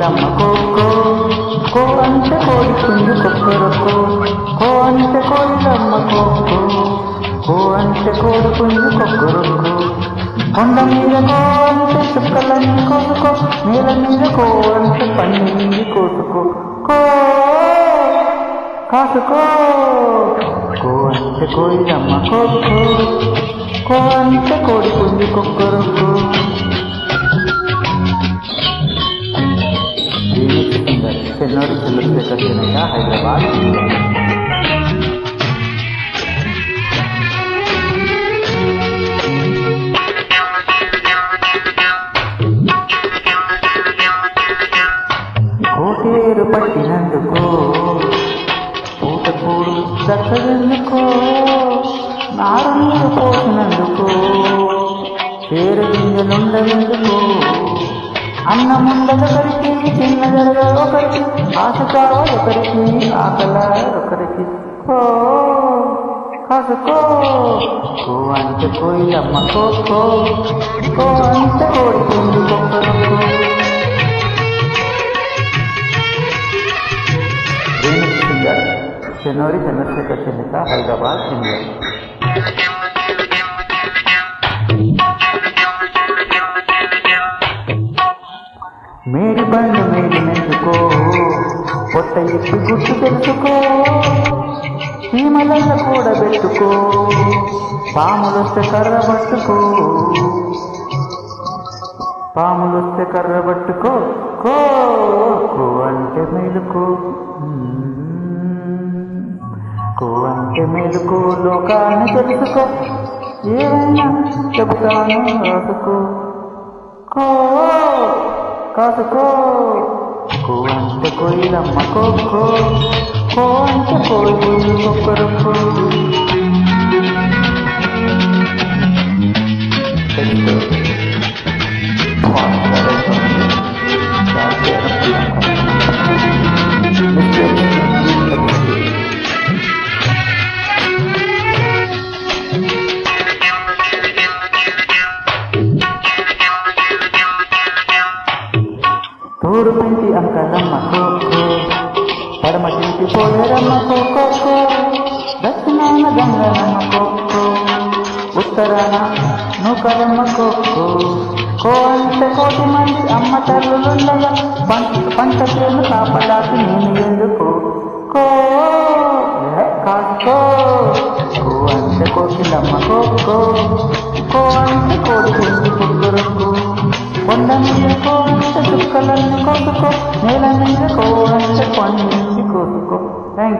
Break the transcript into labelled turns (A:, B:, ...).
A: కోయిలమ్మ cocoa కో అంటే కోడి పుంజు కొక్కరొక్కో కో అంటే కోయిలమ్మ కోకో కో అంటే కోడి పుంజు కొక్కరొక్కో కొండ మీద కో అంటే చుక్కలన్నీ కోసుకో నేల మీద కో అంటే పన్నెండు కోసుకో కో కాసుకో కో అంటే కోయిలమ్మ కోకో కో అంటే కోడి పుంజు కొక్కరొక్కో చెన్నూరు చంద్రశేఖర్ జనక హైదరాబాద్. కోటేరు పట్టినందుకో పూటకూడు దక్కదెందుకో నారు నీరు పోసినందుకో పేరు గింజలుండదెందుకో అన్నముండదొకరికి చిన్న జరగ ఒకరికి ఆశ కావాలి ఒకరికి ఆకల ఒకరికి కో కాసుకో కో అంటే కోయిలమ్మ కోకో కో అంటే కోడి పుంజు కొక్కరొక్కో. Renuk singer Chennuri Chandrashekar Janaka Hyderabad India. మేడి బండు మేడి మెంచుకో పొట్ట ఎత్తి గుర్తు తెలుసుకో సీమలల్ల కూడా పెట్టుకో పాములొస్తే కర్ర పట్టుకో పాములొస్తే కర్ర పట్టుకో కో కో అంటే మేలుకో కో అంటే మేలుకో లోకాన్ని తెలుసుకో ఏమైనా చెబుతాను రాసుకో కో కాసుకో కో అంటే కోయిలమ్మ కోకో కో అంటే కోడి పుంజు కొక్కరొక్కో. తోడు పెంచి అంకలమ్మ కోకో పడమ తింటి పోలేరమ్మ కోకో దక్షిణాన గంగనమ్మ కోకో ఉత్తరాన నూకరమ్మ కోకో కో అంటే కోటి మంది అమ్మ తల్లులుండగా పంట చేను కాపలాకి నేను ఎందుకు కో కాసుకో కో అంటే కోకిలమ్మ కోకో కో అంటే కోడి పుంజు కొక్కరొక్కో కొండ మీద కో అంటే చుక్కలన్నీ కోసుకో నేల మీద కో అంటే పండించి కోసుకో. Thank you.